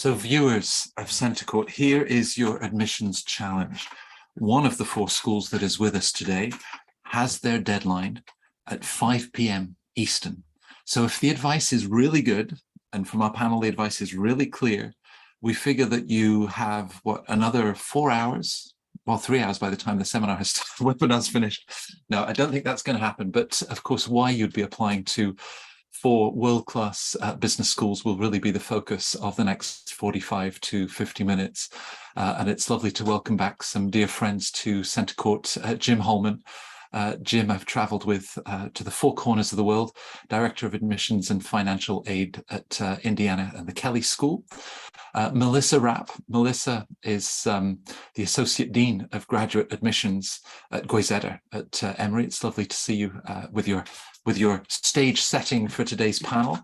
So viewers of CentreCourt, here is your admissions challenge. One of the 4 schools that is with us today has their deadline at 5 p.m. Eastern. So if the advice is really good, and from our panel the advice is really clear, we figure that you have, another 4 hours? Well, 3 hours by the time the seminar has webinar's finished. No, I don't think that's going to happen. But of course, why you'd be applying to 4 world-class business schools will really be the focus of the next 45 to 50 minutes. And it's lovely to welcome back some dear friends to CentreCourt, Jim Holman. Jim, I've traveled with to the 4 corners of the world, Director of Admissions and Financial Aid at Indiana and the Kelley School. Melissa Rapp. Melissa is the Associate Dean of Graduate Admissions at Goizueta at Emory. It's lovely to see you with your stage setting for today's panel.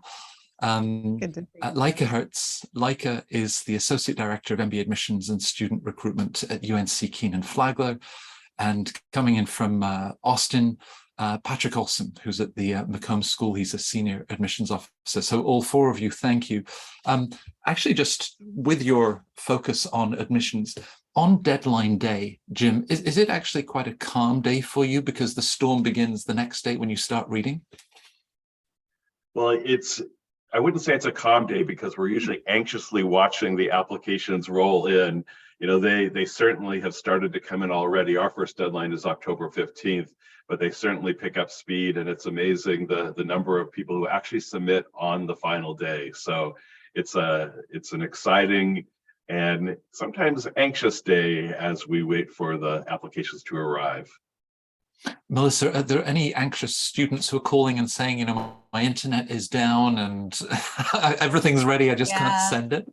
Leica Hertz. Leica is the Associate Director of MBA Admissions and Student Recruitment at UNC Kenan-Flagler. And coming in from Austin, Patrick Olson, who's at the McCombs School. He's a senior admissions officer. So all 4 of you, thank you. Actually, just with your focus on admissions, on deadline day, Jim, is it actually quite a calm day for you because the storm begins the next day when you start reading? Well, I wouldn't say it's a calm day because we're usually anxiously watching the applications roll in. You know, they certainly have started to come in already. Our first deadline is October 15th, but they certainly pick up speed, and it's amazing the number of people who actually submit on the final day. So it's an exciting and sometimes anxious day as we wait for the applications to arrive. Melissa, are there any anxious students who are calling and saying, you know, my internet is down and everything's ready, I just can't send it?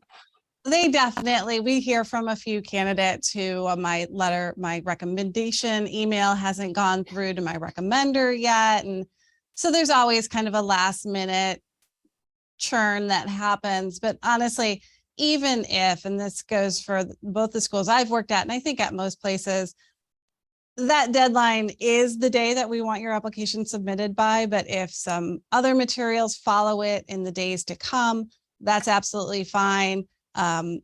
We hear from a few candidates who my recommendation email hasn't gone through to my recommender yet. And so there's always kind of a last minute churn that happens. But honestly, even if, and this goes for both the schools I've worked at, and I think at most places, that deadline is the day that we want your application submitted by. But if some other materials follow it in the days to come, that's absolutely fine.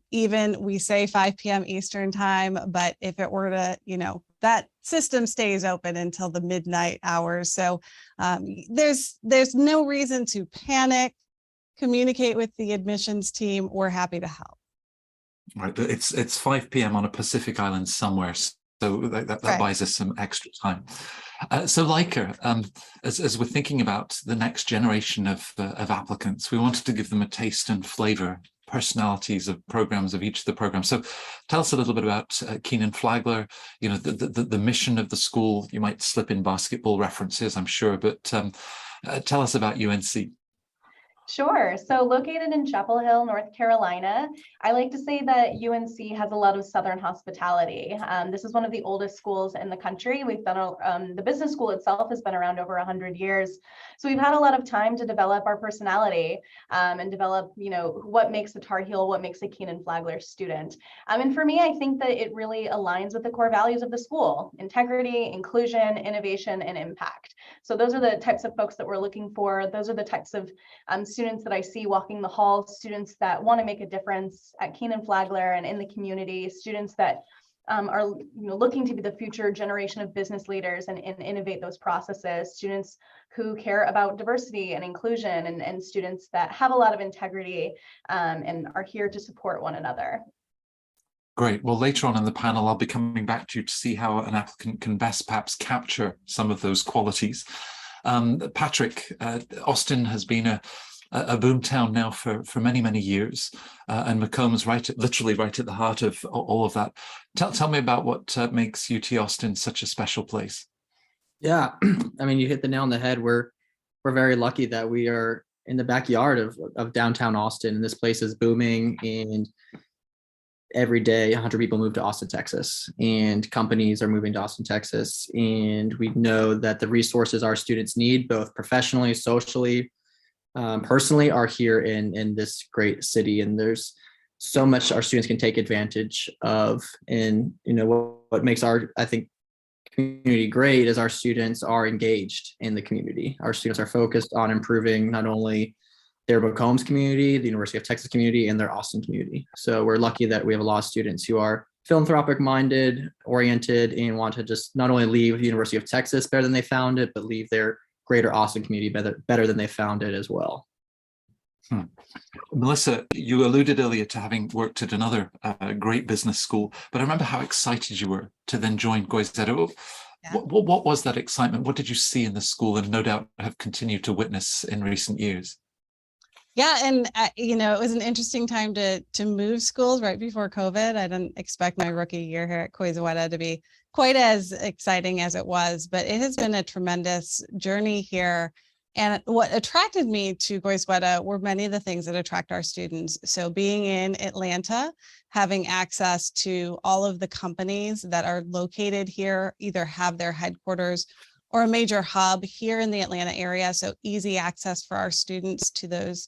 Even we say 5 p.m. Eastern time, but if it were to, that system stays open until the midnight hours. So there's no reason to panic. Communicate with the admissions team. We're happy to help. Right, but it's 5 p.m. on a Pacific island somewhere. So that right. Buys us some extra time. So Leica, as we're thinking about the next generation of applicants, we wanted to give them a taste and flavor, personalities of programs, of each of the programs. So tell us a little bit about Kenan-Flagler, the mission of the school. You might slip in basketball references, I'm sure, but tell us about UNC. Sure. So located in Chapel Hill, North Carolina, I like to say that UNC has a lot of Southern hospitality. This is one of the oldest schools in the country. We've been, the business school itself has been around over 100 years. So we've had a lot of time to develop our personality and develop, what makes a Tar Heel, what makes a Kenan-Flagler student. And for me, I think that it really aligns with the core values of the school: integrity, inclusion, innovation, and impact. So those are the types of folks that we're looking for. Those are the types of students that I see walking the halls, students that want to make a difference at Kenan-Flagler and in the community, students that are looking to be the future generation of business leaders and innovate those processes, students who care about diversity and inclusion, and students that have a lot of integrity and are here to support one another. Great. Well, later on in the panel, I'll be coming back to you to see how an applicant can best perhaps capture some of those qualities. Patrick, Austin has been a boomtown now for many, many years, and McCombs literally right at the heart of all of that. Tell me about what makes UT Austin such a special place. Yeah, I mean, you hit the nail on the head. We're very lucky that we are in the backyard of downtown Austin, and this place is booming, and every day 100 people move to Austin, Texas, and companies are moving to Austin, Texas. And we know that the resources our students need, both professionally, socially, personally, are here in this great city. And there's so much our students can take advantage of. And what makes our, I think, community great is our students are engaged in the community. Our students are focused on improving not only their McCombs community, the University of Texas community, and their Austin community. So we're lucky that we have a lot of students who are philanthropic minded, oriented, and want to just not only leave the University of Texas better than they found it, but leave their greater Austin community better than they found it as well. Melissa, you alluded earlier to having worked at another great business school, but I remember how excited you were to then join Goizueta. Yeah. What was that excitement? What did you see in the school, and no doubt have continued to witness in recent years? Yeah, and you know, it was an interesting time to move schools right before COVID. I didn't expect my rookie year here at Goizueta to be quite as exciting as it was, but it has been a tremendous journey here. And what attracted me to Goizueta were many of the things that attract our students. So being in Atlanta, having access to all of the companies that are located here, either have their headquarters or a major hub here in the Atlanta area. So easy access for our students to those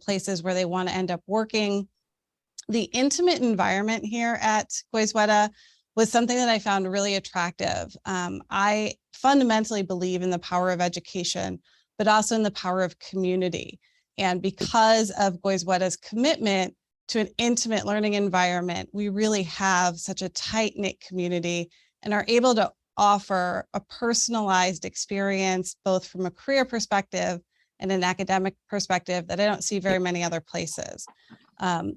places where they want to end up working. The intimate environment here at Goizueta was something that I found really attractive. I fundamentally believe in the power of education, but also in the power of community. And because of Goizueta's commitment to an intimate learning environment, we really have such a tight-knit community and are able to offer a personalized experience, both from a career perspective and an academic perspective, that I don't see very many other places.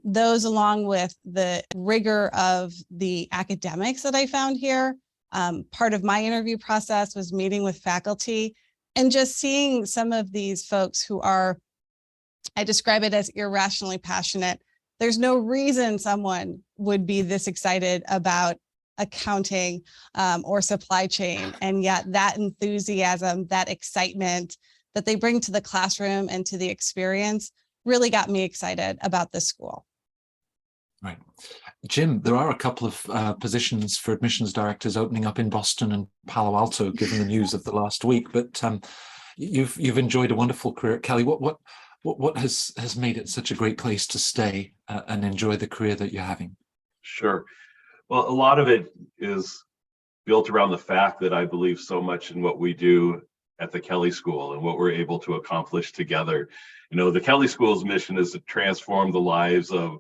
Those, along with the rigor of the academics that I found here, part of my interview process was meeting with faculty and just seeing some of these folks who are, I describe it as irrationally passionate. There's no reason someone would be this excited about accounting or supply chain, and yet that enthusiasm, that excitement that they bring to the classroom and to the experience really got me excited about this school. Right. Jim, there are a couple of positions for admissions directors opening up in Boston and Palo Alto, given the news of the last week. But you've enjoyed a wonderful career at Kelley. What has made it such a great place to stay and enjoy the career that you're having? Sure. Well, a lot of it is built around the fact that I believe so much in what we do at the Kelley School and what we're able to accomplish together. You know, the Kelley School's mission is to transform the lives of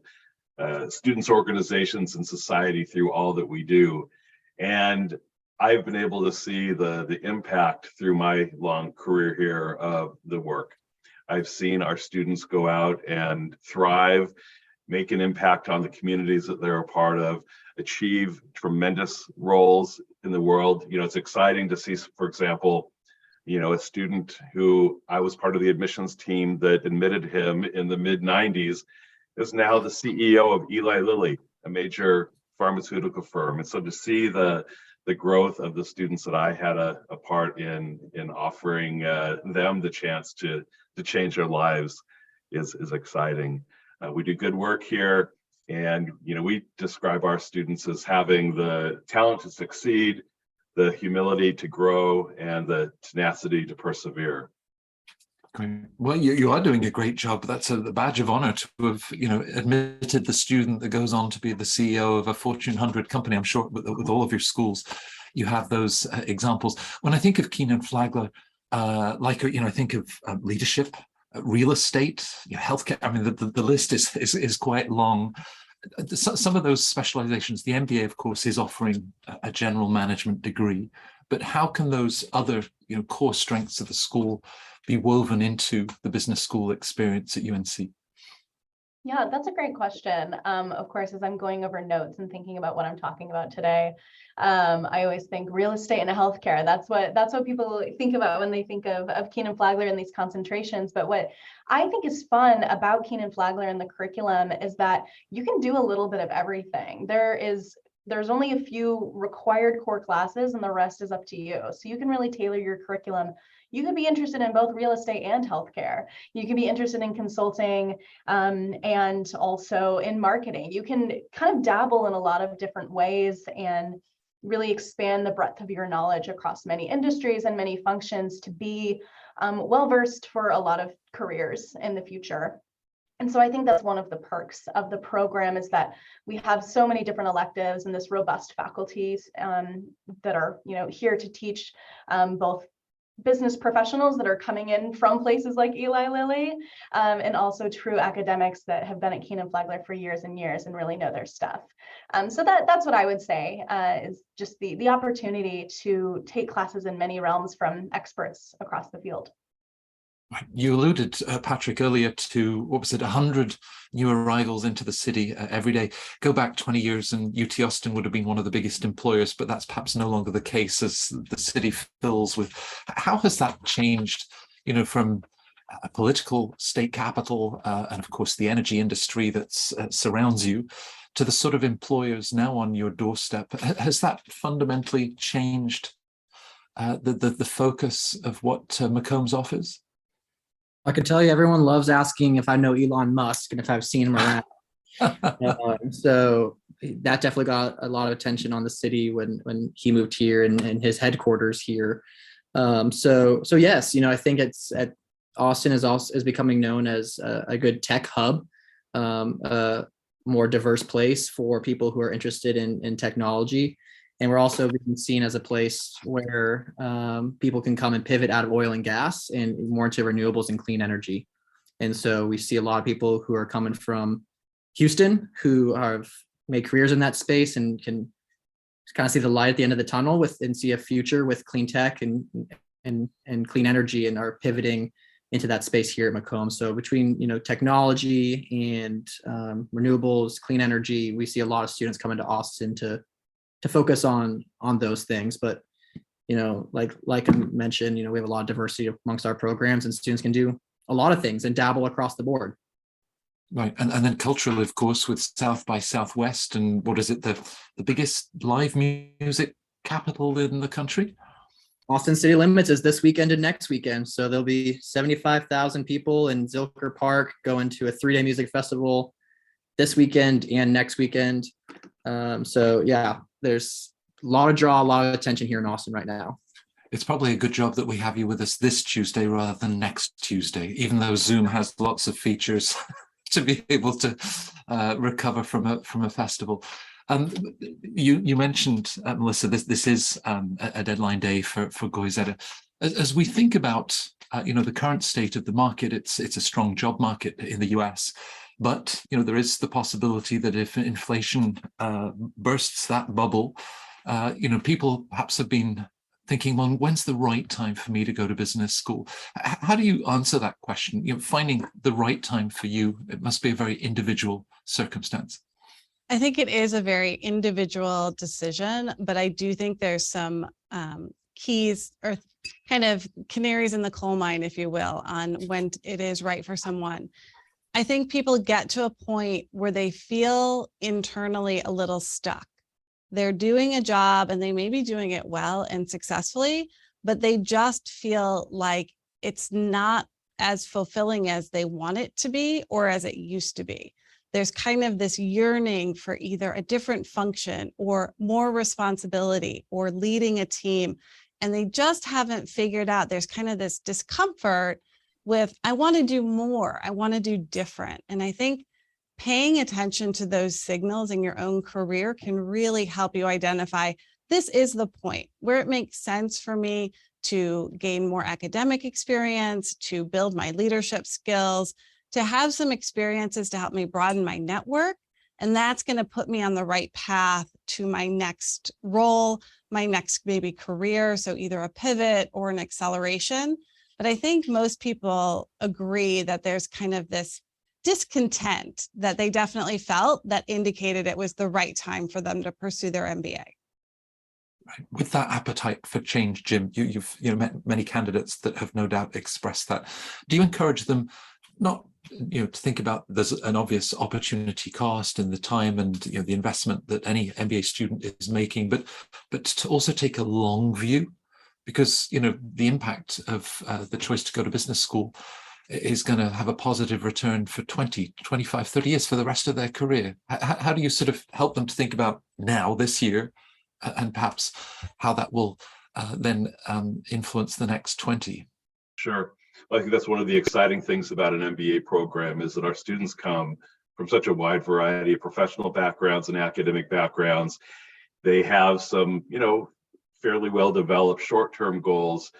students, organizations, and society through all that we do. And I've been able to see the impact through my long career here of the work. I've seen our students go out and thrive, make an impact on the communities that they're a part of, achieve tremendous roles in the world. You know, it's exciting to see, for example, you know, a student who I was part of the admissions team that admitted him in the mid-90s is now the CEO of Eli Lilly, a major pharmaceutical firm. And so to see the growth of the students that I had a part in offering them the chance to change their lives is exciting. We do good work here, and you know, we describe our students as having the talent to succeed, the humility to grow, and the tenacity to persevere. Great. Well, you are doing a great job. That's a badge of honor to have, you know, admitted the student that goes on to be the CEO of a Fortune 100 company. I'm sure with all of your schools, you have those examples. When I think of Kenan-Flagler, you know, I think of leadership, real estate, you know, healthcare. I mean, the list is quite long. Some of those specializations, the MBA, of course, is offering a general management degree, but how can those other, you know, core strengths of the school be woven into the business school experience at UNC? Yeah, that's a great question. Of course, as I'm going over notes and thinking about what I'm talking about today, I always think real estate and healthcare. That's what people think about when they think of Kenan-Flagler and these concentrations. But what I think is fun about Kenan-Flagler and the curriculum is that you can do a little bit of everything. There's only a few required core classes and the rest is up to you. So you can really tailor your curriculum. You could be interested in both real estate and healthcare. You can be interested in consulting and also in marketing. You can kind of dabble in a lot of different ways and really expand the breadth of your knowledge across many industries and many functions to be well-versed for a lot of careers in the future. And so I think that's one of the perks of the program is that we have so many different electives and this robust faculties that are, you know, here to teach both business professionals that are coming in from places like Eli Lilly, and also true academics that have been at Kenan-Flagler for years and years and really know their stuff. So that's what I would say, is just the opportunity to take classes in many realms from experts across the field. You alluded, Patrick, earlier to, what was it, 100 new arrivals into the city every day. Go back 20 years and UT Austin would have been one of the biggest employers, but that's perhaps no longer the case as the city fills with. How has that changed, from a political state capital and of course the energy industry that surrounds you to the sort of employers now on your doorstep? Has that fundamentally changed the focus of what McCombs offers? I can tell you, everyone loves asking if I know Elon Musk and if I've seen him around. So that definitely got a lot of attention on the city when he moved here and his headquarters here. So yes, I think Austin is becoming known as a good tech hub, a more diverse place for people who are interested in technology. And we're also being seen as a place where people can come and pivot out of oil and gas and more into renewables and clean energy. And so we see a lot of people who are coming from Houston who have made careers in that space and can kind of see the light at the end of the tunnel and see a future with clean tech and clean energy, and are pivoting into that space here at McCombs. So between technology and renewables, clean energy, we see a lot of students coming to Austin to focus on those things. But like I mentioned, we have a lot of diversity amongst our programs, and students can do a lot of things and dabble across the board. Right, and then culturally, of course, with South by Southwest, and what is it, the biggest live music capital in the country? Austin City Limits is this weekend and next weekend, so there'll be 75,000 people in Zilker Park going to a 3-day music festival this weekend and next weekend. So yeah, there's a lot of draw, a lot of attention here in Austin right now. It's probably a good job that we have you with us this Tuesday rather than next Tuesday, even though Zoom has lots of features to be able to recover from a festival. You mentioned, Melissa, this is a deadline day for Goizueta. As we think about the current state of the market, it's a strong job market in the US. But there is the possibility that if inflation bursts that bubble, people perhaps have been thinking, well, when's the right time for me to go to business school? How do you answer that question? Finding the right time for you, it must be a very individual circumstance. I think it is a very individual decision, but I do think there's some keys or kind of canaries in the coal mine, if you will, on when it is right for someone. I think people get to a point where they feel internally a little stuck. They're doing a job and they may be doing it well and successfully, but they just feel like it's not as fulfilling as they want it to be or as it used to be. There's kind of this yearning for either a different function or more responsibility or leading a team. And they just haven't figured out, there's kind of this discomfort with, I want to do more, I want to do different. And I think paying attention to those signals in your own career can really help you identify, this is the point where it makes sense for me to gain more academic experience, to build my leadership skills, to have some experiences to help me broaden my network. And that's going to put me on the right path to my next role, my next maybe career. So either a pivot or an acceleration. But I think most people agree that there's kind of this discontent that they definitely felt that indicated it was the right time for them to pursue their MBA. Right. With that appetite for change, Jim, you've met many candidates that have no doubt expressed that. Do you encourage them not to think about there's an obvious opportunity cost and the time and the investment that any MBA student is making, but to also take a long view, because the impact of the choice to go to business school is going to have a positive return for 20, 25, 30 years for the rest of their career. How do you sort of help them to think about now, this year, and perhaps how that will then influence the next 20? Sure. Well, I think that's one of the exciting things about an MBA program is that our students come from such a wide variety of professional backgrounds and academic backgrounds. They have some, fairly well-developed short-term goals,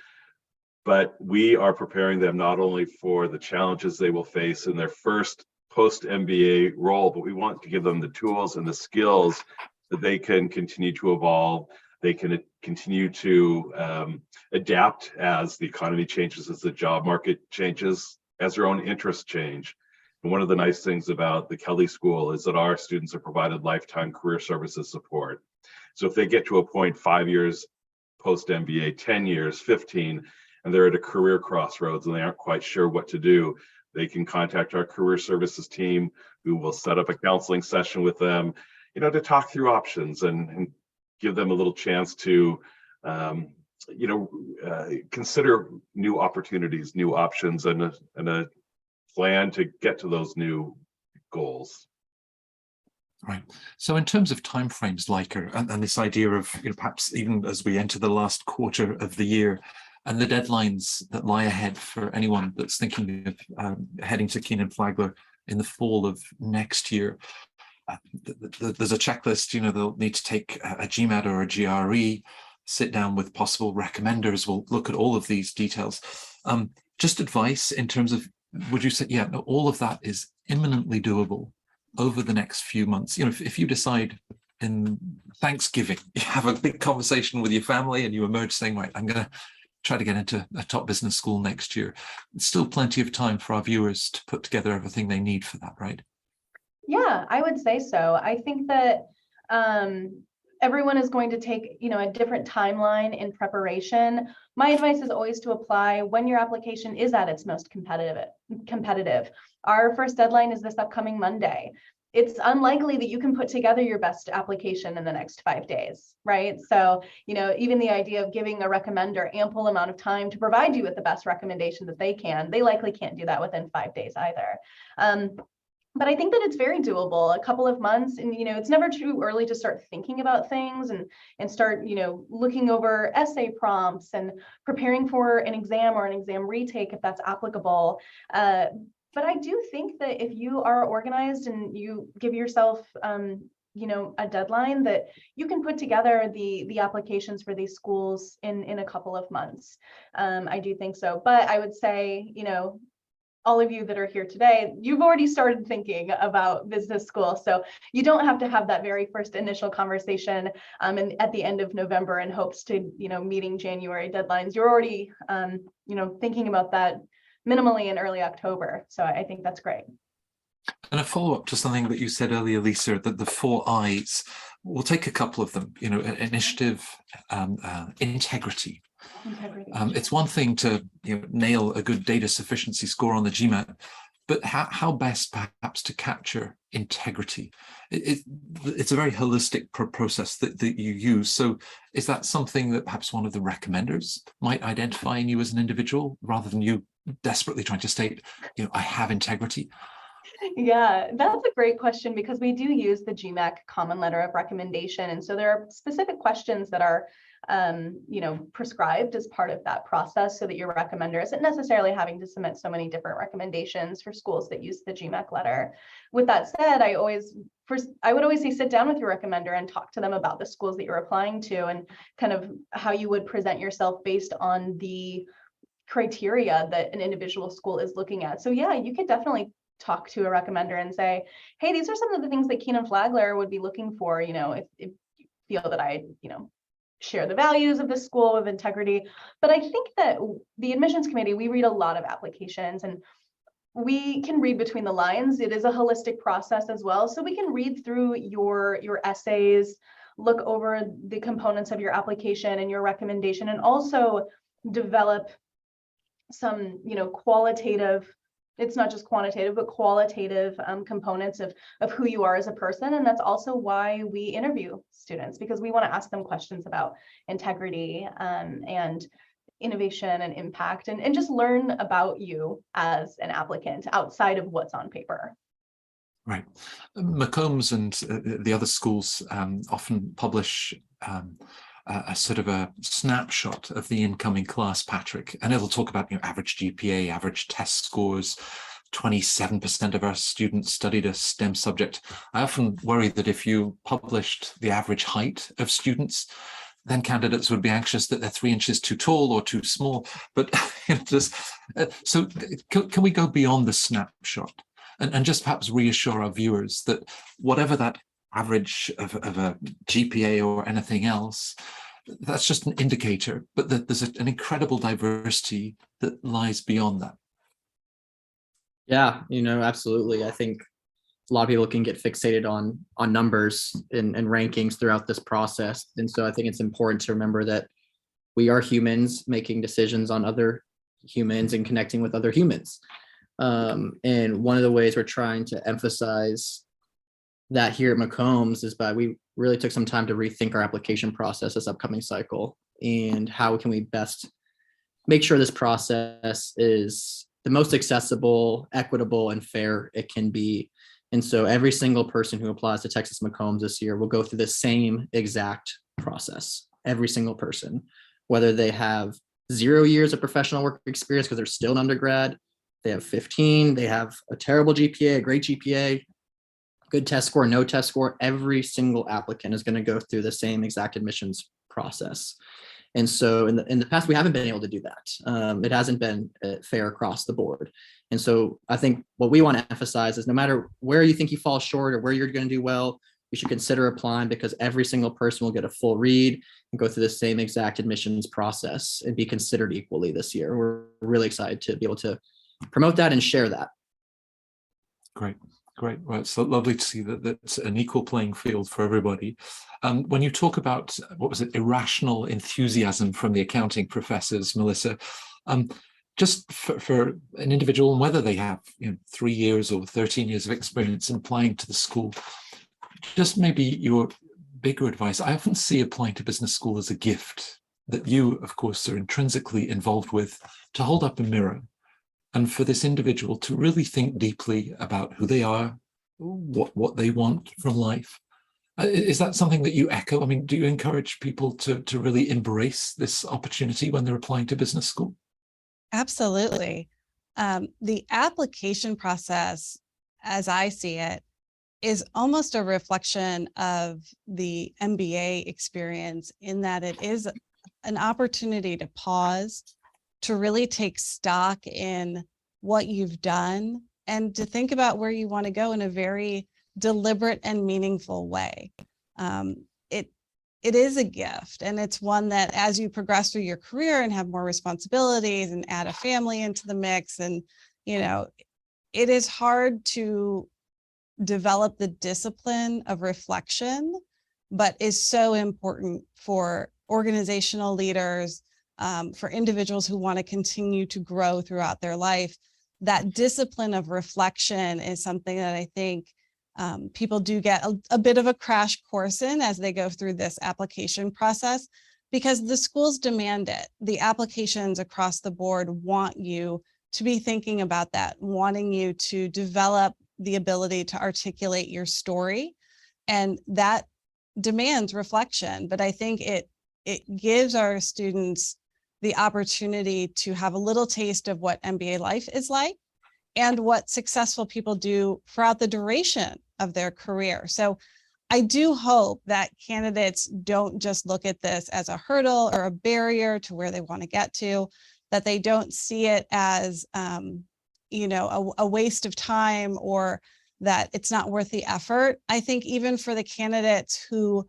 but we are preparing them not only for the challenges they will face in their first post-MBA role, but we want to give them the tools and the skills that they can continue to evolve. They can continue to adapt as the economy changes, as the job market changes, as their own interests change. And one of the nice things about the Kelley School is that our students are provided lifetime career services support. So if they get to a point 5 years post-MBA, 10 years, 15, and they're at a career crossroads and they aren't quite sure what to do, they can contact our career services team, who will set up a counseling session with them, to talk through options and give them a little chance to, consider new opportunities, new options, and a plan to get to those new goals. Right. So in terms of timeframes, Leica, and this idea of perhaps even as we enter the last quarter of the year, and the deadlines that lie ahead for anyone that's thinking of heading to Kenan-Flagler in the fall of next year, there's a checklist. They'll need to take a GMAT or a GRE, sit down with possible recommenders. We'll look at all of these details. Just advice in terms of, would you say, no, all of that is imminently doable over the next few months? If you decide in Thanksgiving, you have a big conversation with your family and you emerge saying, right, I'm going to try to get into a top business school next year. It's still plenty of time for our viewers to put together everything they need for that, right? Yeah, I would say so. I think that everyone is going to take, a different timeline in preparation. My advice is always to apply when your application is at its most competitive. Our first deadline is this upcoming Monday. It's unlikely that you can put together your best application in the next 5 days, right? So, even the idea of giving a recommender ample amount of time to provide you with the best recommendation that they likely can't do that within 5 days either. But I think that it's very doable, a couple of months, and it's never too early to start thinking about things and start looking over essay prompts and preparing for an exam or an exam retake if that's applicable. But I do think that if you are organized and you give yourself a deadline, that you can put together the applications for these schools in a couple of months. I do think so. But I would say, all of you that are here today, you've already started thinking about business school. So you don't have to have that very first initial conversation and at the end of November in hopes to, meeting January deadlines. You're already, thinking about that minimally in early October. So I think that's great. And a follow-up to something that you said earlier, Lisa, that the 4 I's, we'll take a couple of them, initiative, integrity. It's one thing to nail a good data sufficiency score on the GMAT, but how best perhaps to capture integrity? It's a very holistic process that you use. So is that something that perhaps one of the recommenders might identify in you as an individual, rather than you desperately trying to state, I have integrity? Yeah, that's a great question, because we do use the GMAC common letter of recommendation. And so there are specific questions that are prescribed as part of that process, so that your recommender isn't necessarily having to submit so many different recommendations for schools that use the GMAC letter. With that said, I would always say sit down with your recommender and talk to them about the schools that you're applying to and kind of how you would present yourself based on the criteria that an individual school is looking at. So yeah, you could definitely talk to a recommender and say, hey, these are some of the things that Kenan-Flagler would be looking for, if you feel that I, share the values of the school with integrity. But I think that the admissions committee, we read a lot of applications and we can read between the lines. It is a holistic process as well. So we can read through your essays, look over the components of your application and your recommendation, and also develop some, qualitative, it's not just quantitative, but qualitative components of who you are as a person. And that's also why we interview students, because we want to ask them questions about integrity and innovation and impact, and just learn about you as an applicant outside of what's on paper. Right. McCombs and the other schools often publish a sort of a snapshot of the incoming class, Patrick, and it'll talk about average GPA, average test scores. 27% of our students studied a STEM subject. I often worry that if you published the average height of students, then candidates would be anxious that they're 3 inches too tall or too small. But so can we go beyond the snapshot and just perhaps reassure our viewers that whatever that average of a GPA or anything else, that's just an indicator, but that there's an incredible diversity that lies beyond that. Yeah, absolutely. I think a lot of people can get fixated on numbers and rankings throughout this process. And so I think it's important to remember that we are humans making decisions on other humans and connecting with other humans. And one of the ways we're trying to emphasize that here at McCombs is by we really took some time to rethink our application process this upcoming cycle, and how can we best make sure this process is the most accessible, equitable, and fair it can be. And so every single person who applies to Texas McCombs this year will go through the same exact process. Every single person, whether they have 0 years of professional work experience because they're still an undergrad, they have 15, they have a terrible GPA, a great GPA, good test score, no test score, every single applicant is going to go through the same exact admissions process. And so in the past, we haven't been able to do that. It hasn't been fair across the board. And so I think what we want to emphasize is no matter where you think you fall short or where you're going to do well, you should consider applying, because every single person will get a full read and go through the same exact admissions process and be considered equally this year. We're really excited to be able to promote that and share that. Great. Great. Well, it's so lovely to see that that's an equal playing field for everybody. When you talk about, what was it, irrational enthusiasm from the accounting professors, Melissa, just for an individual, and whether they have 3 years or 13 years of experience in applying to the school, just maybe your bigger advice. I often see applying to business school as a gift that you, of course, are intrinsically involved with, to hold up a mirror. And for this individual to really think deeply about who they are, what they want from life. Is that something that you echo? I mean, do you encourage people to really embrace this opportunity when they're applying to business school? Absolutely. The application process, as I see it, is almost a reflection of the MBA experience, in that it is an opportunity to pause, to really take stock in what you've done, and to think about where you want to go in a very deliberate and meaningful way. It is a gift, and it's one that as you progress through your career and have more responsibilities and add a family into the mix, and it is hard to develop the discipline of reflection, but is so important for organizational leaders, for individuals who want to continue to grow throughout their life. That discipline of reflection is something that I think people do get a bit of a crash course in as they go through this application process, because the schools demand it. The applications across the board want you to be thinking about that, wanting you to develop the ability to articulate your story, and that demands reflection. But I think it gives our students the opportunity to have a little taste of what MBA life is like and what successful people do throughout the duration of their career. So I do hope that candidates don't just look at this as a hurdle or a barrier to where they want to get to, that they don't see it as a waste of time, or that it's not worth the effort. I think even for the candidates who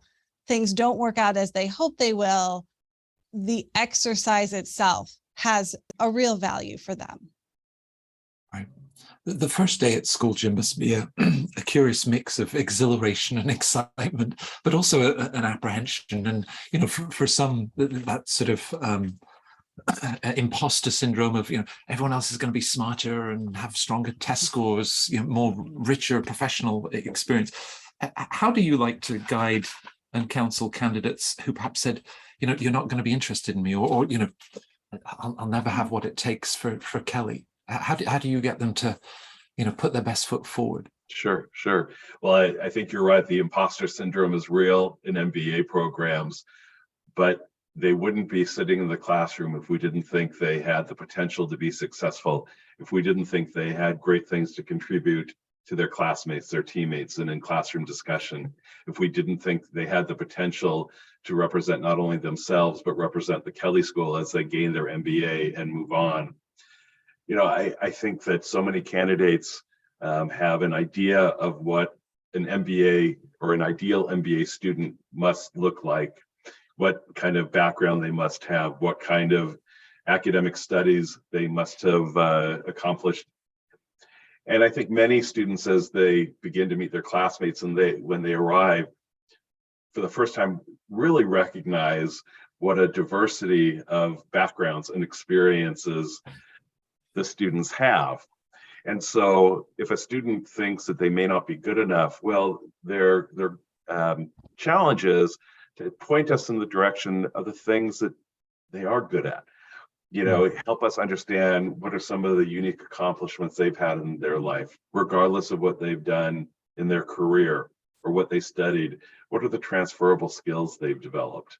things don't work out as they hope they will, the exercise itself has a real value for them. Right. The first day at school, Jim, must be a curious mix of exhilaration and excitement, but also an apprehension. And, for some, that sort of imposter syndrome of, everyone else is going to be smarter and have stronger test scores, more richer professional experience. How do you like to guide and counsel candidates who perhaps said, you're not going to be interested in me, or I'll never have what it takes for Kelley? How do you get them to, put their best foot forward? Sure. Well, I think you're right. The imposter syndrome is real in MBA programs, but they wouldn't be sitting in the classroom if we didn't think they had the potential to be successful, if we didn't think they had great things to contribute to their classmates, their teammates, and in classroom discussion, if we didn't think they had the potential to represent not only themselves, but represent the Kelley School as they gain their MBA and move on. You know, I think that so many candidates have an idea of what an MBA or an ideal MBA student must look like, what kind of background they must have, what kind of academic studies they must have accomplished. And I think many students, as they begin to meet their classmates and when they arrive for the first time, really recognize what a diversity of backgrounds and experiences the students have. And so if a student thinks that they may not be good enough, well, their challenge is to point us in the direction of the things that they are good at. You know, help us understand what are some of the unique accomplishments they've had in their life, regardless of what they've done in their career or what they studied. What are the transferable skills they've developed?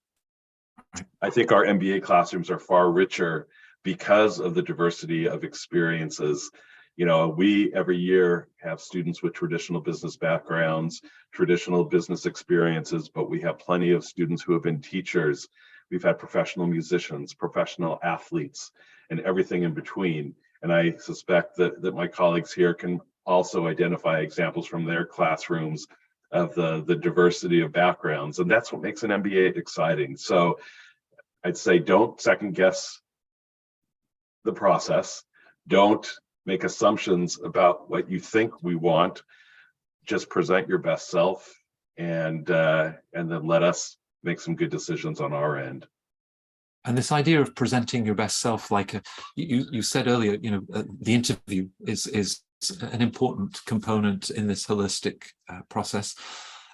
I think our MBA classrooms are far richer because of the diversity of experiences. You know, we every year have students with traditional business backgrounds, traditional business experiences, but we have plenty of students who have been teachers. We've had professional musicians, professional athletes, and everything in between. And I suspect that my colleagues here can also identify examples from their classrooms of the diversity of backgrounds. And that's what makes an MBA exciting. So I'd say don't second guess the process. Don't make assumptions about what you think we want. Just present your best self and then let us make some good decisions on our end. And this idea of presenting your best self, like you said earlier, you know, the interview is an important component in this holistic process.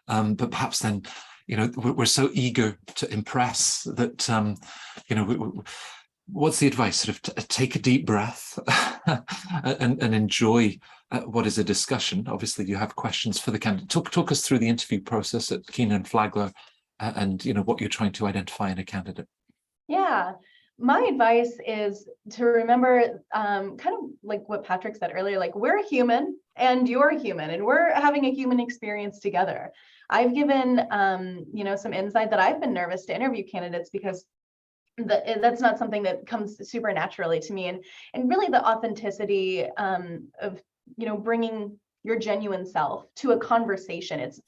But perhaps then, you know, we're so eager to impress that, you know, what's the advice? Sort of take a deep breath and enjoy what is a discussion. Obviously, you have questions for the candidate. Talk us through the interview process at Kenan-Flagler and, you know, what you're trying to identify in a candidate. Yeah, my advice is to remember kind of like what Patrick said earlier, like we're human and you're human and we're having a human experience together. I've given, you know, some insight that I've been nervous to interview candidates because that's not something that comes super naturally to me. And really the authenticity of, you know, bringing your genuine self to a conversation. It's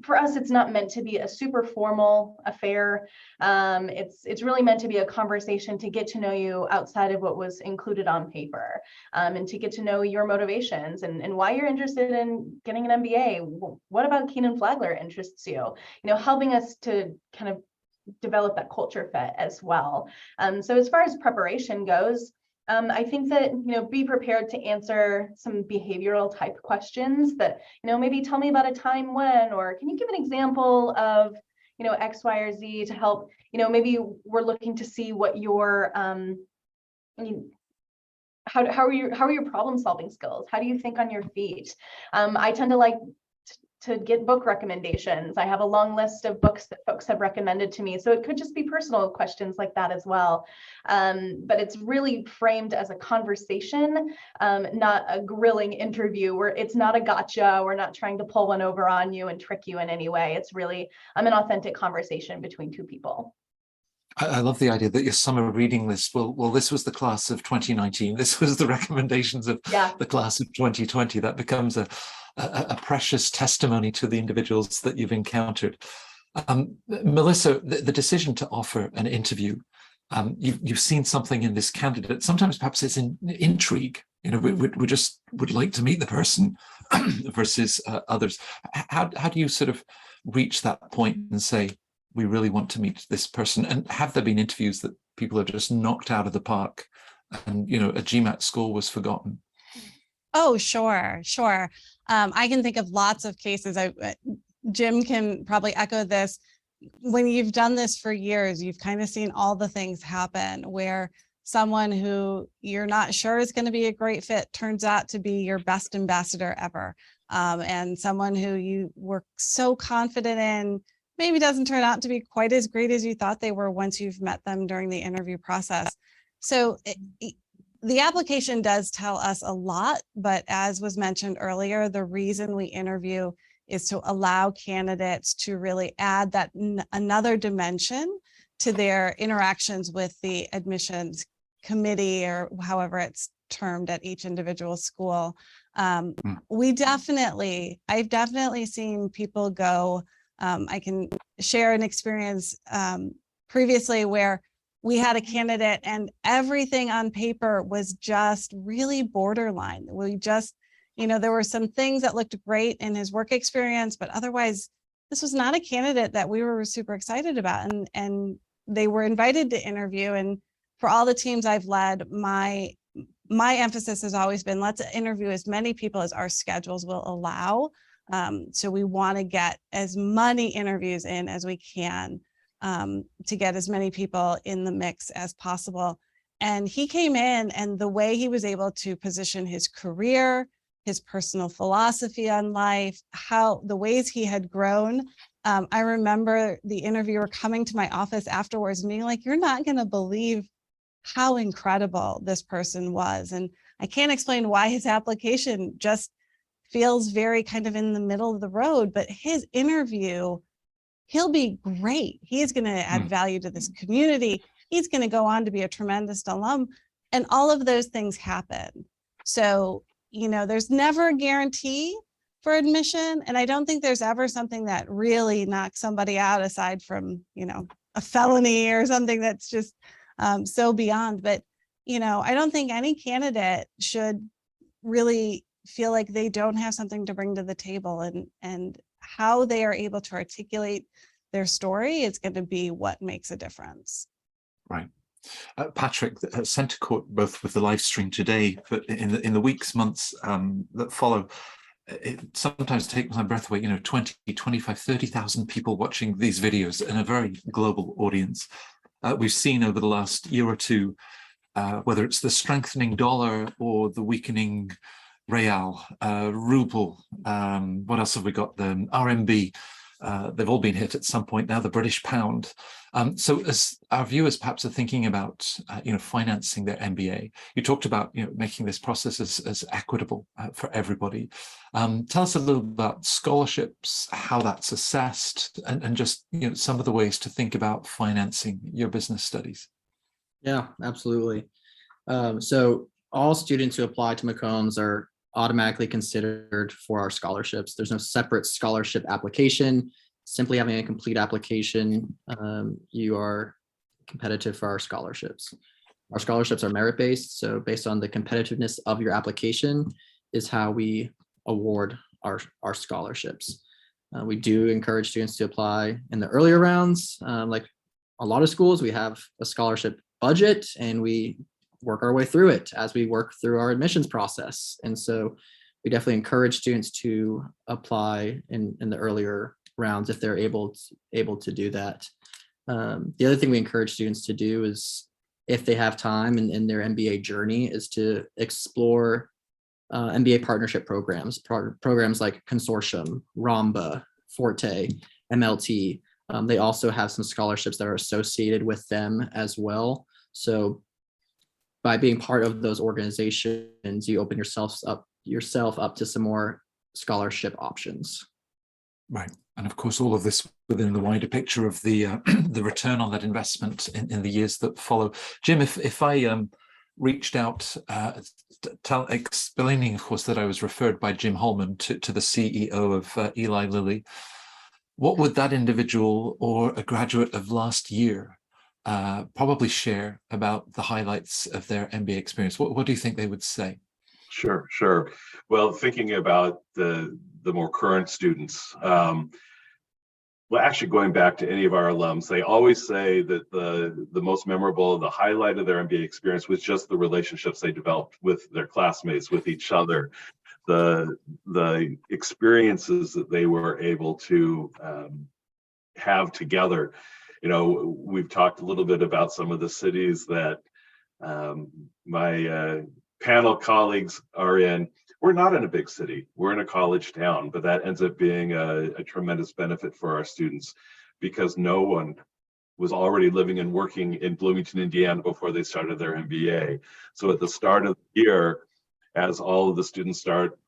for us, it's not meant to be a super formal affair. It's really meant to be a conversation to get to know you outside of what was included on paper, and to get to know your motivations and why you're interested in getting an MBA. What about Kenan-Flagler interests you? You know, helping us to kind of develop that culture fit as well. So as far as preparation goes, I think that, you know, be prepared to answer some behavioral type questions that, you know, maybe tell me about a time when, or can you give an example of, you know, X, Y, or Z to help, you know, maybe we're looking to see what your, how are your problem solving skills? How do you think on your feet? I tend to like to get book recommendations. I have a long list of books that folks have recommended to me. So it could just be personal questions like that as well. But it's really framed as a conversation, not a grilling interview where it's not a gotcha. We're not trying to pull one over on you and trick you in any way. It's really an authentic conversation between two people. I love the idea that your summer reading list, well, this was the class of 2019. This was the recommendations of the class of 2020. That becomes a precious testimony to the individuals that you've encountered. Melissa, the decision to offer an interview, you've seen something in this candidate. Sometimes perhaps it's intrigue. You know, we just would like to meet the person versus others. How do you sort of reach that point and say, we really want to meet this person? And have there been interviews that people have just knocked out of the park and, you know, a GMAT score was forgotten? Oh, sure. I can think of lots of cases. Jim can probably echo this. When you've done this for years, you've kind of seen all the things happen where someone who you're not sure is going to be a great fit turns out to be your best ambassador ever. And someone who you were so confident in maybe doesn't turn out to be quite as great as you thought they were once you've met them during the interview process. So the application does tell us a lot, but as was mentioned earlier, the reason we interview is to allow candidates to really add that another dimension to their interactions with the admissions committee, or however it's termed at each individual school. I've definitely seen people go, I can share an experience previously where we had a candidate and everything on paper was just really borderline. We just, there were some things that looked great in his work experience, but otherwise this was not a candidate that we were super excited about. And they were invited to interview. And for all the teams I've led, my emphasis has always been, let's interview as many people as our schedules will allow. So we want to get as many interviews in as we can, to get as many people in the mix as possible. And he came in, and the way he was able to position his career, his personal philosophy on life, how the ways he had grown. I remember the interviewer coming to my office afterwards and being like, you're not going to believe how incredible this person was. And I can't explain why his application just feels very kind of in the middle of the road, but his interview, he'll be great. He's going to add value to this community. He's going to go on to be a tremendous alum. And all of those things happen. So, there's never a guarantee for admission. And I don't think there's ever something that really knocks somebody out aside from, a felony or something that's just so beyond. But, I don't think any candidate should really feel like they don't have something to bring to the table, and how they are able to articulate their story is going to be what makes a difference. Right. Patrick, CentreCourt, both with the live stream today, but in the weeks, months that follow, it sometimes takes my breath away, 20, 25, 30,000 people watching these videos in a very global audience. We've seen over the last year or two, whether it's the strengthening dollar or the weakening real, ruble, what else have we got? The RMB, they've all been hit at some point now, the British pound. So as our viewers perhaps are thinking about, financing their MBA, you talked about, making this process as equitable for everybody. Tell us a little about scholarships, how that's assessed, and just, some of the ways to think about financing your business studies. Yeah, absolutely. So all students who apply to McCombs are automatically considered for our scholarships. There's no separate scholarship application. Simply having a complete application, you are competitive for our scholarships. Our scholarships are merit-based, so based on the competitiveness of your application is how we award our scholarships. We do encourage students to apply in the earlier rounds. Like a lot of schools, we have a scholarship budget and we work our way through it as we work through our admissions process. And so we definitely encourage students to apply in the earlier rounds if they're able to do that. The other thing we encourage students to do is, if they have time in their MBA journey, is to explore MBA partnership programs like Consortium, Rhomba, Forte, MLT. They also have some scholarships that are associated with them as well. So by being part of those organizations, you open yourself up to some more scholarship options. Right. And of course, all of this within the wider picture of the the return on that investment in the years that follow. Jim, if I reached out explaining, of course, that I was referred by Jim Holman to the CEO of Eli Lilly, what would that individual or a graduate of last year probably share about the highlights of their MBA experience? What do you think they would say? Sure. Well, thinking about the more current students, well, actually going back to any of our alums, they always say that the most memorable, the highlight of their MBA experience was just the relationships they developed with their classmates, with each other, the experiences that they were able to have together. We've talked a little bit about some of the cities that my panel colleagues are in. We're not in a big city. We're in a college town, but that ends up being a tremendous benefit for our students, because no one was already living and working in Bloomington, Indiana before they started their MBA. So at the start of the year, as all of the students start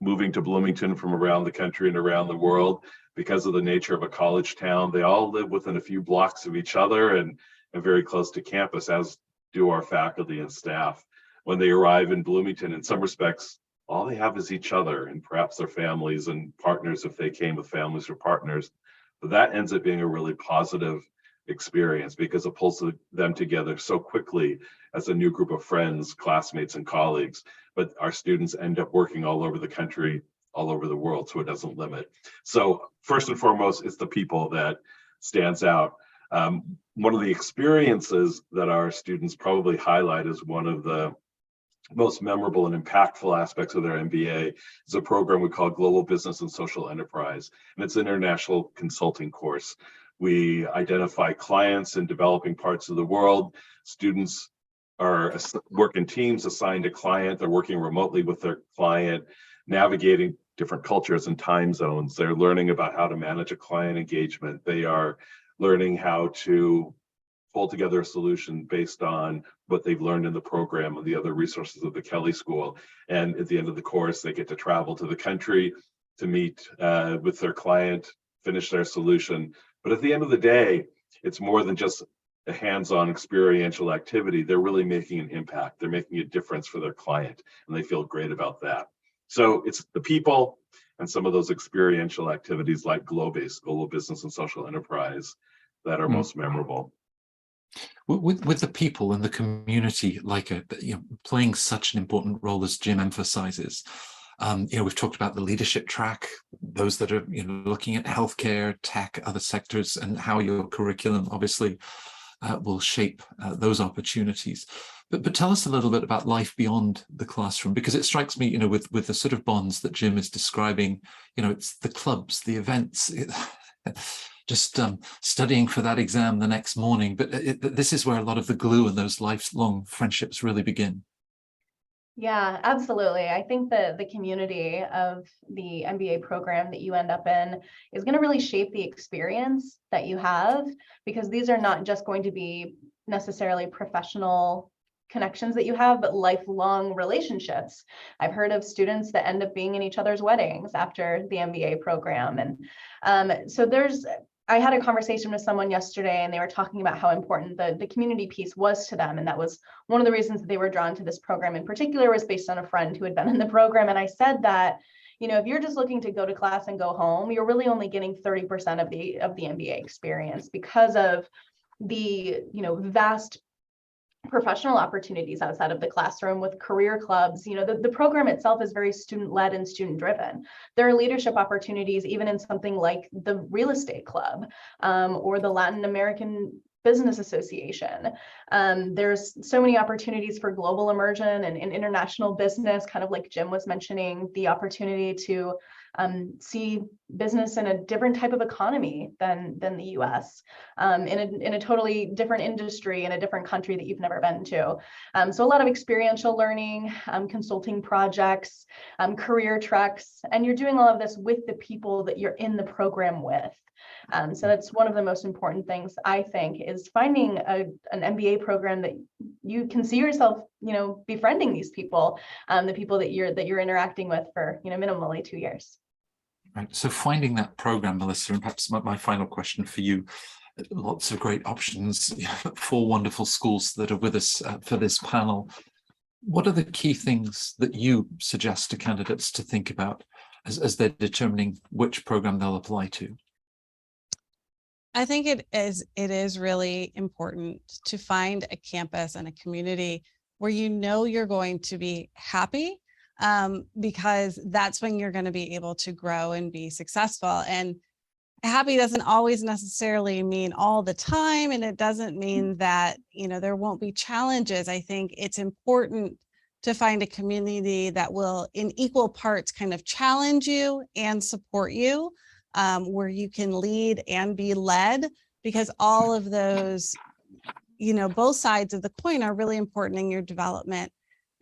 moving to Bloomington from around the country and around the world, because of the nature of a college town, they all live within a few blocks of each other and very close to campus, as do our faculty and staff. When they arrive in Bloomington, in some respects, all they have is each other and perhaps their families and partners if they came with families or partners. But that ends up being a really positive experience because it pulls them together so quickly as a new group of friends, classmates, and colleagues. But our students end up working all over the country, all over the world, so it doesn't limit. So first and foremost, it's the people that stands out. One of the experiences that our students probably highlight as one of the most memorable and impactful aspects of their MBA is a program we call Global Business and Social Enterprise, and it's an international consulting course. We identify clients in developing parts of the world. Students are work in teams assigned a client. They're working remotely with their client, navigating different cultures and time zones. They're learning about how to manage a client engagement. They are learning how to pull together a solution based on what they've learned in the program and the other resources of the Kelley School. And at the end of the course, they get to travel to the country to meet with their client, finish their solution. But at the end of the day, it's more than just a hands-on experiential activity. They're really making an impact. They're making a difference for their client, and they feel great about that. So it's the people and some of those experiential activities like GLOBASE, Global Business and Social Enterprise, that are most memorable. With the people and the community, like playing such an important role as Jim emphasizes. We've talked about the leadership track, those that are looking at healthcare, tech, other sectors, and how your curriculum obviously will shape those opportunities. But tell us a little bit about life beyond the classroom, because it strikes me, with the sort of bonds that Jim is describing, it's the clubs, the events. Just studying for that exam the next morning. But this is where a lot of the glue and those lifelong friendships really begin. Yeah, absolutely. I think that the community of the MBA program that you end up in is going to really shape the experience that you have, because these are not just going to be necessarily professional connections that you have, but lifelong relationships. I've heard of students that end up being in each other's weddings after the MBA program. And so I had a conversation with someone yesterday, and they were talking about how important the community piece was to them. And that was one of the reasons that they were drawn to this program in particular, was based on a friend who had been in the program. And I said that, if you're just looking to go to class and go home, you're really only getting 30% of the MBA experience, because of the, vast professional opportunities outside of the classroom with career clubs. The program itself is very student-led and student-driven. There are leadership opportunities even in something like the real estate club or the Latin American Business Association. There's so many opportunities for global immersion and international business, kind of like Jim was mentioning, the opportunity to see business in a different type of economy than the US, in a totally different industry, in a different country that you've never been to. So a lot of experiential learning, consulting projects, career treks, and you're doing all of this with the people that you're in the program with. So that's one of the most important things, I think, is finding an MBA program that you can see yourself, befriending these people, the people that you're interacting with for, minimally 2 years. Right. So finding that program, Melissa, and perhaps my final question for you, lots of great options, 4 wonderful schools that are with us for this panel. What are the key things that you suggest to candidates to think about as they're determining which program they'll apply to? I think it is really important to find a campus and a community where you're going to be happy, because that's when you're going to be able to grow and be successful. And happy doesn't always necessarily mean all the time, and it doesn't mean that there won't be challenges. I think it's important to find a community that will in equal parts kind of challenge you and support you, where you can lead and be led, because all of those, both sides of the coin are really important in your development.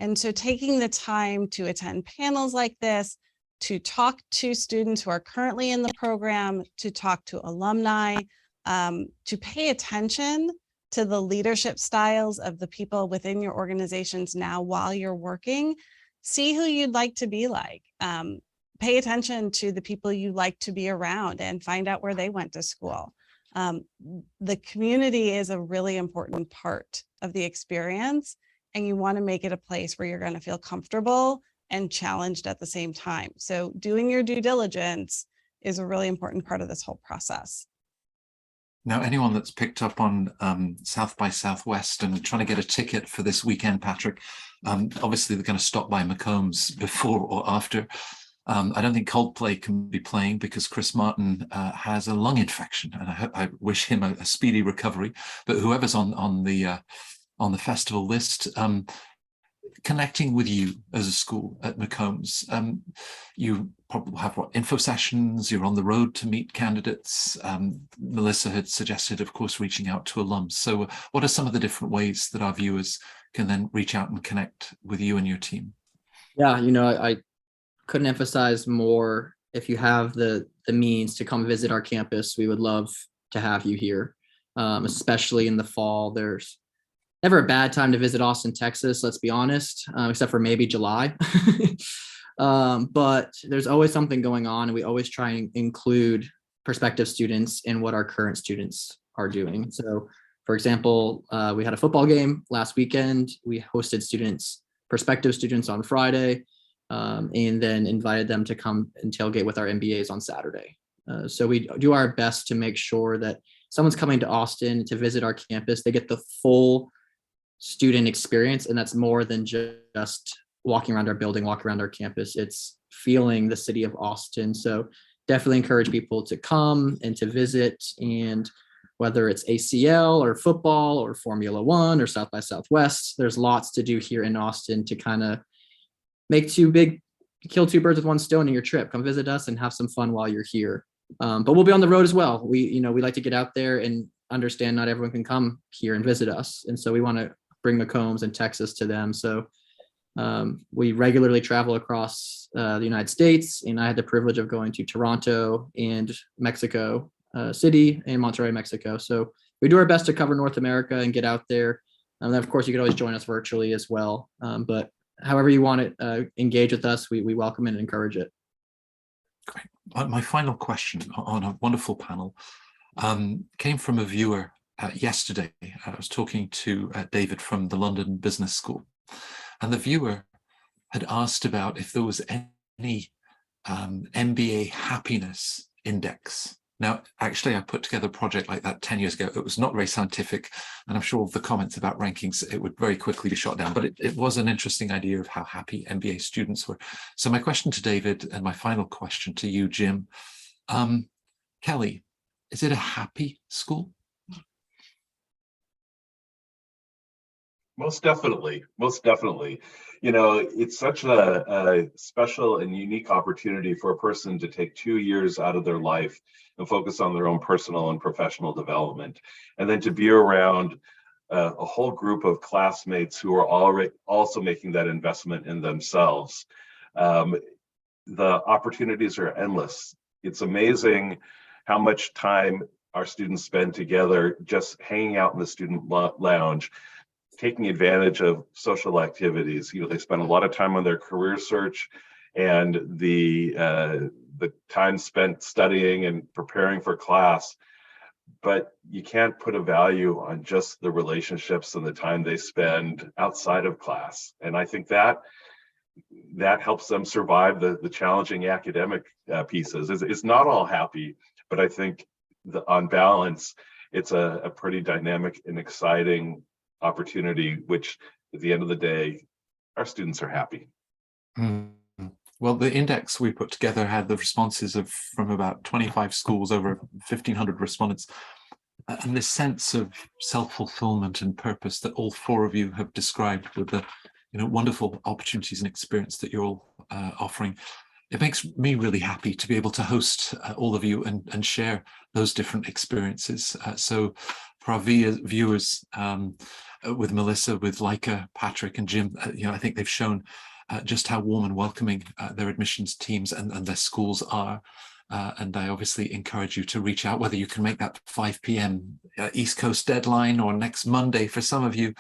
And so taking the time to attend panels like this, to talk to students who are currently in the program, to talk to alumni, to pay attention to the leadership styles of the people within your organizations now while you're working. See who you'd like to be like. Pay attention to the people you like to be around and find out where they went to school. The community is a really important part of the experience, and you want to make it a place where you're going to feel comfortable and challenged at the same time. So doing your due diligence is a really important part of this whole process. Now, anyone that's picked up on South by Southwest and trying to get a ticket for this weekend, Patrick, obviously they're going to stop by McCombs before or after. I don't think Coldplay can be playing because Chris Martin has a lung infection, and I wish him a speedy recovery. But whoever's on the festival list, connecting with you as a school at McCombs, you probably have info sessions, you're on the road to meet candidates. Melissa had suggested, of course, reaching out to alums. So what are some of the different ways that our viewers can then reach out and connect with you and your team? Yeah, I couldn't emphasize more. If you have the means to come visit our campus, we would love to have you here, especially in the fall. There's never a bad time to visit Austin, Texas, let's be honest, except for maybe July. But there's always something going on, and we always try and include prospective students in what our current students are doing. So, for example, we had a football game last weekend. We hosted prospective students on Friday, and then invited them to come and tailgate with our MBAs on Saturday. So we do our best to make sure that someone's coming to Austin to visit our campus, they get the full student experience, and that's more than just walking around our building, walking around our campus. It's feeling the city of Austin. So definitely encourage people to come and to visit, and whether it's ACL or football or Formula One or South by Southwest, there's lots to do here in Austin to kind of kill two birds with one stone in your trip. Come visit us and have some fun while you're here. But we'll be on the road as well. We like to get out there and understand not everyone can come here and visit us. And so we want to bring McCombs and Texas to them. So we regularly travel across the United States, and I had the privilege of going to Toronto and Mexico City and Monterrey, Mexico. So we do our best to cover North America and get out there. And then of course you can always join us virtually as well. But however you want to engage with us, we welcome it and encourage it. Great. My final question on a wonderful panel came from a viewer yesterday. I was talking to David from the London Business School, and the viewer had asked about if there was any MBA happiness index. Now, actually, I put together a project like that 10 years ago. It was not very scientific, and I'm sure the comments about rankings, it would very quickly be shot down, but it was an interesting idea of how happy MBA students were. So my question to David, and my final question to you, Jim, Kelley, is it a happy school? Most definitely. Most definitely. It's such a special and unique opportunity for a person to take 2 years out of their life and focus on their own personal and professional development. And then to be around a whole group of classmates who are already also making that investment in themselves. The opportunities are endless. It's amazing how much time our students spend together just hanging out in the student lounge, taking advantage of social activities. They spend a lot of time on their career search, and the time spent studying and preparing for class. But you can't put a value on just the relationships and the time they spend outside of class. And I think that helps them survive the challenging academic pieces. It's not all happy, but I think on balance, it's a pretty dynamic and exciting opportunity, which at the end of the day, our students are happy. Well, the index we put together had the responses from about 25 schools, over 1,500 respondents, and this sense of self-fulfillment and purpose that all four of you have described with the wonderful opportunities and experience that you're all offering. It makes me really happy to be able to host all of you and share those different experiences. So for our viewers, with Melissa, with Leica, Patrick, and Jim, I think they've shown just how warm and welcoming their admissions teams and their schools are. And I obviously encourage you to reach out, whether you can make that 5 p.m. East Coast deadline or next Monday for some of you.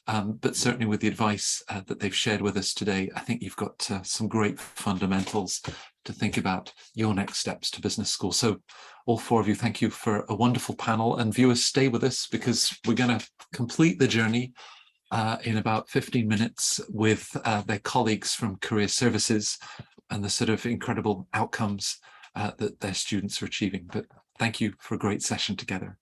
But certainly with the advice that they've shared with us today, I think you've got some great fundamentals to think about your next steps to business school. So all four of you, thank you for a wonderful panel, and viewers, stay with us because we're going to complete the journey in about 15 minutes with their colleagues from Career Services and the sort of incredible outcomes that their students are achieving. But thank you for a great session together.